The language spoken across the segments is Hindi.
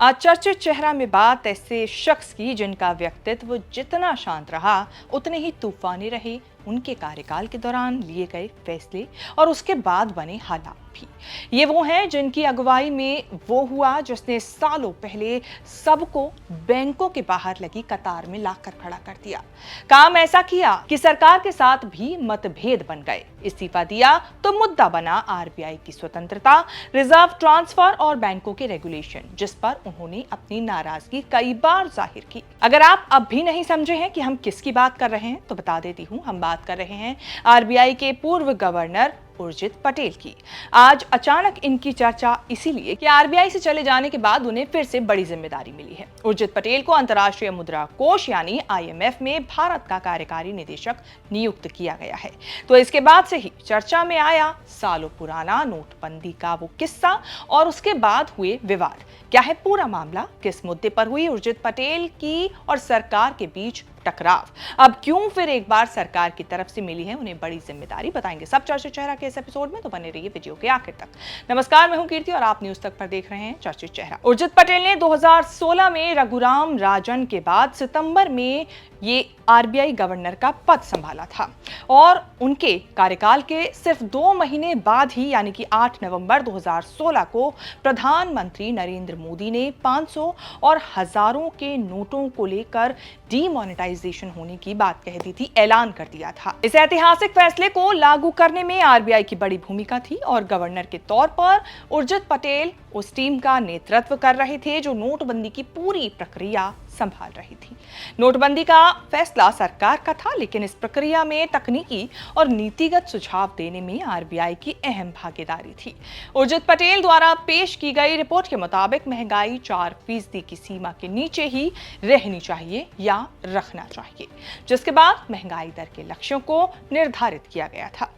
आज चर्चित चेहरा में बात ऐसे शख्स की जिनका व्यक्तित्व जितना शांत रहा उतने ही तूफानी रहे उनके कार्यकाल के दौरान लिए गए फैसले और उसके बाद बने हालात भी। ये वो हैं जिनकी अगुवाई में वो हुआ जिसने सालों पहले सबको बैंकों के बाहर लगी कतार में लाकर खड़ा कर दिया। काम ऐसा किया कि सरकार के साथ भी मतभेद बन गए। इस्तीफा दिया तो मुद्दा बना आरबीआई की स्वतंत्रता, रिजर्व ट्रांसफर और बैंकों के रेगुलेशन, जिस पर उन्होंने अपनी नाराजगी कई बार जाहिर की। अगर आप अब भी नहीं समझे हैं कि हम किसकी बात कर रहे हैं तो बता देती हूँ, हम बात कर रहे हैं आरबीआई के पूर्व गवर्नर उर्जित पटेल की। आज अचानक इनकी चर्चा इसीलिए कि आरबीआई से चले जाने के बाद उन्हें फिर से बड़ी जिम्मेदारी मिली है। उर्जित पटेल को अंतर्राष्ट्रीय मुद्रा कोष यानी आईएमएफ में भारत का कार्यकारी निदेशक नियुक्त किया गया है। तो इसके बाद से ही चर्चा में आया सालों पुराना नोटबंदी का वो किस्सा और उसके बाद हुए विवाद। क्या है पूरा मामला, किस मुद्दे पर हुई उर्जित पटेल की और सरकार के बीच टकराव, अब क्यों फिर एक बार सरकार की तरफ से मिली है उन्हें बड़ी जिम्मेदारी, बताएंगे सब चर्चित चेहरा के इस एपिसोड में। तो बने रहिए वीडियो के आखिर तक। नमस्कार, मैं हूं कीर्ति और आप न्यूज तक पर देख रहे हैं चर्चित चेहरा। उर्जित पटेल ने 2016 में रघुराम राजन के बाद सितंबर में ये आरबीआई गवर्नर का पद संभाला था और उनके कार्यकाल के सिर्फ 2 महीने बाद ही यानी कि 8 नवंबर 2016 को प्रधानमंत्री नरेंद्र मोदी ने 500 और हजारों के नोटों को लेकर डीमोनेटाइजेशन होने की बात कह दी थी, ऐलान कर दिया था। इस ऐतिहासिक फैसले को लागू करने में आरबीआई की बड़ी भूमिका थी और गवर्नर के तौर पर उर्जित पटेल उस टीम का नेतृत्व कर रहे थे जो नोटबंदी की पूरी प्रक्रिया संभाल रही थी। नोटबंदी का फैसला सरकार का था, लेकिन इस प्रक्रिया में तकनीकी और नीतिगत सुझाव देने में आरबीआई की अहम भागीदारी थी। उर्जित पटेल द्वारा पेश की गई रिपोर्ट के मुताबिक महंगाई 4% की सीमा के नीचे ही रहनी चाहिए या रखना चाहिए, जिसके बाद महंगाई दर के लक्ष्यों को निर्धारित किया गया था।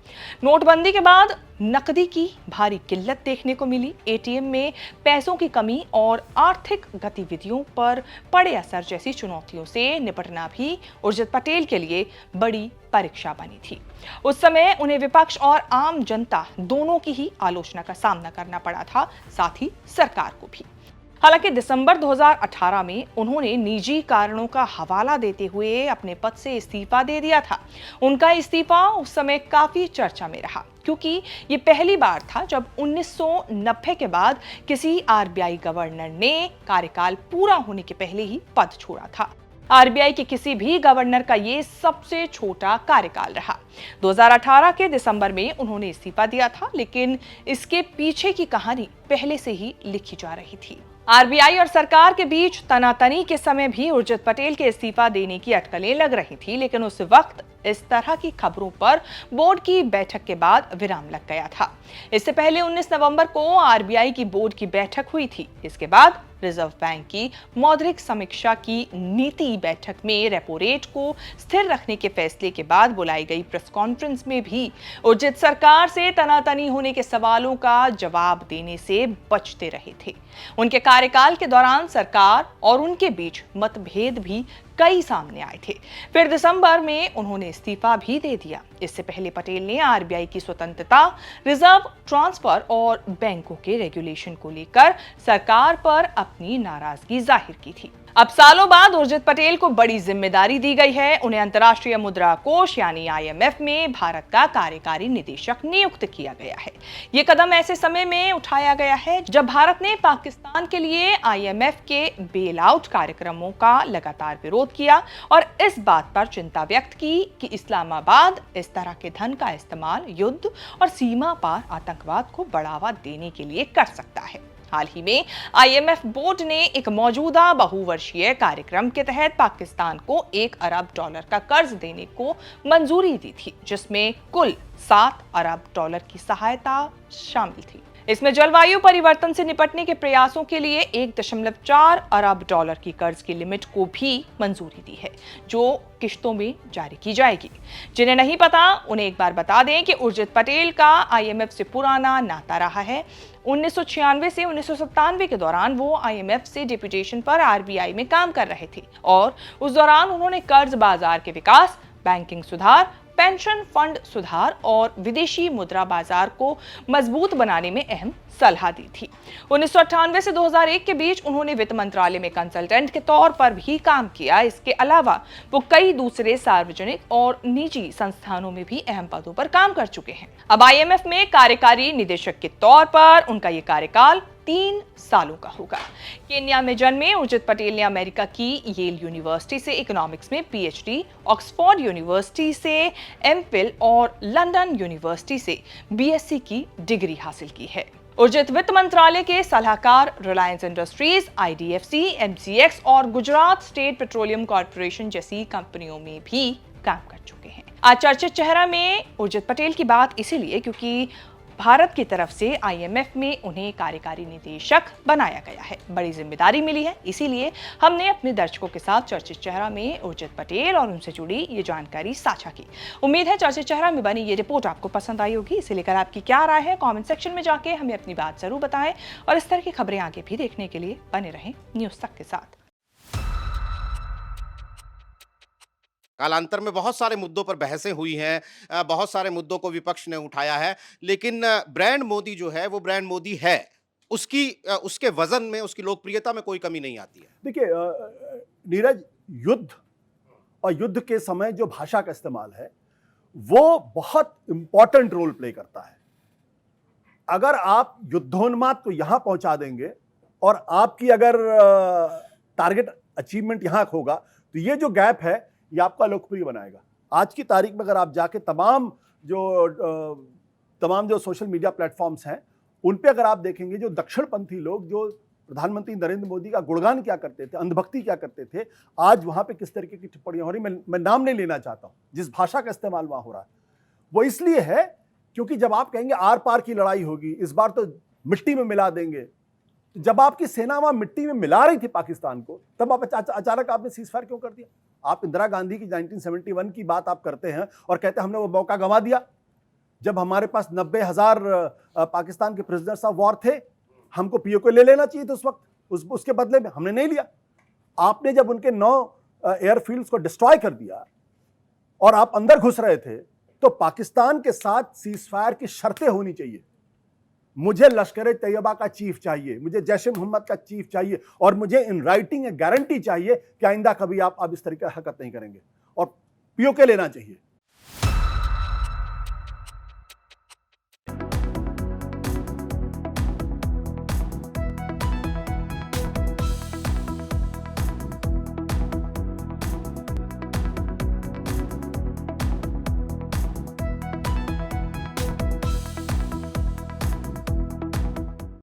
नोटबंदी के बाद नकदी की भारी किल्लत देखने को मिली। एटीएम में पैसों की कमी और आर्थिक गतिविधियों पर पड़े असर जैसी चुनौतियों से निपटना भी उर्जित पटेल के लिए बड़ी परीक्षा बनी थी। उस समय उन्हें विपक्ष और आम जनता दोनों की ही आलोचना का सामना करना पड़ा था, साथ ही सरकार को भी। हालांकि दिसंबर 2018 में उन्होंने निजी कारणों का हवाला देते हुए अपने पद से इस्तीफा दे दिया था। उनका इस्तीफा उस समय काफी चर्चा में रहा क्योंकि ये पहली बार था जब 1990 के बाद किसी आरबीआई गवर्नर ने कार्यकाल पूरा होने के पहले ही पद छोड़ा था। आरबीआई के किसी भी गवर्नर का ये सबसे छोटा कार्यकाल रहा। 2018 के दिसंबर में उन्होंने इस्तीफा दिया था, लेकिन इसके पीछे की कहानी पहले से ही लिखी जा रही थी। आरबीआई और सरकार के बीच तनातनी के समय भी उर्जित पटेल के इस्तीफा देने की अटकलें लग रही थी, लेकिन उस वक्त इस तरह की खबरों पर बोर्ड की बैठक के बाद विराम लग गया था। इससे पहले 19 नवंबर को आरबीआई की बोर्ड की बैठक हुई थी। इसके बाद रिजर्व बैंक की मौद्रिक समीक्षा की नीति बैठक में रेपो रेट को स्थिर रखने के फैसले के बाद बुलाई गई प्रेस कॉन्फ्रेंस में भी उर्जित सरकार से तनातनी होने के सवालों का जवाब देने से बचते रहे थे। उनके कार्यकाल के दौरान सरकार और उनके बीच मतभेद भी कई सामने आए थे। फिर दिसंबर में उन्होंने इस्तीफा भी दे दिया। इससे पहले पटेल ने आरबीआई की स्वतंत्रता, रिजर्व ट्रांसफर और बैंकों के रेगुलेशन को लेकर सरकार पर अपनी नाराजगी जाहिर की थी। अब सालों बाद उर्जित पटेल को बड़ी जिम्मेदारी दी गई है। उन्हें अंतर्राष्ट्रीय मुद्रा कोष यानी आईएमएफ में भारत का कार्यकारी निदेशक नियुक्त किया गया है। ये कदम ऐसे समय में उठाया गया है जब भारत ने पाकिस्तान के लिए आईएमएफ के बेल आउट कार्यक्रमों का लगातार विरोध किया और इस बात पर चिंता व्यक्त की कि इस्लामाबाद इस तरह के धन का इस्तेमाल युद्ध और सीमा पार आतंकवाद को बढ़ावा देने के लिए कर सकता है। हाल ही में आईएमएफ बोर्ड ने एक मौजूदा बहुवर्षीय कार्यक्रम के तहत पाकिस्तान को $1 अरब का कर्ज देने को मंजूरी दी थी, जिसमें कुल $7 अरब की सहायता शामिल थी। इसमें जलवायु परिवर्तन से निपटने के प्रयासों के लिए $1.4 अरब की कर्ज की लिमिट को भी मंजूरी दी है, जो किश्तों में जारी की जाएगी। जिन्हें नहीं पता उन्हें एक बार बता दें कि उर्जित पटेल का आईएमएफ से पुराना नाता रहा है। 1996 से 1997 के दौरान वो आईएमएफ से डिप्यूटेशन पर आरबीआई में काम कर रहे थे और उस दौरान उन्होंने कर्ज बाजार के विकास, बैंकिंग सुधार, पेंशन फंड सुधार और विदेशी मुद्रा बाजार को मजबूत बनाने में अहम सलाह दी थी। 1998 से 2001 के बीच उन्होंने वित्त मंत्रालय में कंसल्टेंट के तौर पर भी काम किया। इसके अलावा वो कई दूसरे सार्वजनिक और निजी संस्थानों में भी अहम पदों पर काम कर चुके हैं। अब आईएमएफ में कार्यकारी निदेशक के तौर पर उनका ये कार्यकाल 3 सालों का होगा। केन्या में जन्मे उर्जित पटेल ने अमेरिका की येल यूनिवर्सिटी से इकोनॉमिक्स में पीएचडी, ऑक्सफोर्ड यूनिवर्सिटी से एमफिल और लंदन यूनिवर्सिटी से बीएससी की डिग्री हासिल की है। उर्जित वित्त मंत्रालय के सलाहकार रिलायंस इंडस्ट्रीज, आईडीएफसी, एमसीएक्स और गुजरात स्टेट पेट्रोलियम कॉर्पोरेशन जैसी कंपनियों में भी काम कर चुके हैं। आज चर्चित चेहरा में उर्जित पटेल की बात इसीलिए क्योंकि भारत की तरफ से आईएमएफ में उन्हें कार्यकारी निदेशक बनाया गया है। बड़ी जिम्मेदारी मिली है, इसीलिए हमने अपने दर्शकों के साथ चर्चित चेहरा में उर्जित पटेल और उनसे जुड़ी ये जानकारी साझा की। उम्मीद है चर्चित चेहरा में बनी ये रिपोर्ट आपको पसंद आई होगी। इसे लेकर आपकी क्या राय है, कमेंट सेक्शन में जाके हमें अपनी बात जरूर बताएं और इस तरह की खबरें आगे भी देखने के लिए बने रहें न्यूज़ तक के साथ। कालांतर में बहुत सारे मुद्दों पर बहसें हुई हैं, बहुत सारे मुद्दों को विपक्ष ने उठाया है, लेकिन ब्रांड मोदी जो है वो ब्रांड मोदी है। उसके वजन में, उसकी लोकप्रियता में कोई कमी नहीं आती है। देखिए नीरज, युद्ध और युद्ध के समय जो भाषा का इस्तेमाल है वो बहुत इंपॉर्टेंट रोल प्ले करता है। अगर आप युद्धोन्माद को यहां पहुंचा देंगे और आपकी अगर टारगेट अचीवमेंट यहां होगा तो ये जो गैप है ये आपका लोकप्रिय बनाएगा। आज की तारीख में अगर आप जाके तमाम जो सोशल मीडिया प्लेटफॉर्म्स हैं उन पे अगर आप देखेंगे, जो दक्षिणपंथी लोग जो प्रधानमंत्री नरेंद्र मोदी का गुणगान क्या करते थे, अंधभक्ति क्या करते थे, आज वहां पे किस तरीके की टिप्पणियां हो रही, मैं नाम नहीं लेना चाहता हूं, जिस भाषा का इस्तेमाल वहां हो रहा है वो इसलिए है क्योंकि जब आप कहेंगे आर पार की लड़ाई होगी, इस बार तो मिट्टी में मिला देंगे, जब आपकी सेना वहां मिट्टी में मिला रही थी पाकिस्तान को, तब आप अचानक आपने सीजफायर क्यों कर दिया? आप इंदिरा गांधी की 1971 की बात आप करते हैं और कहते हैं हमने वो मौका गंवा दिया जब हमारे पास 90,000 पाकिस्तान के प्रिजनर्स ऑफ वॉर थे। हमको पीओके ले लेना चाहिए था उस वक्त, उसके बदले में हमने नहीं लिया। आपने जब उनके 9 एयरफील्ड्स को डिस्ट्रॉय कर दिया और आप अंदर घुस रहे थे तो पाकिस्तान के साथ सीजफायर की शर्तें होनी चाहिए। मुझे लश्कर तैयबा का चीफ चाहिए, मुझे जैश ए मोहम्मद का चीफ चाहिए और मुझे इन राइटिंग गारंटी चाहिए कि आइंदा कभी आप इस तरीके की हरकत नहीं करेंगे और पीओके लेना चाहिए।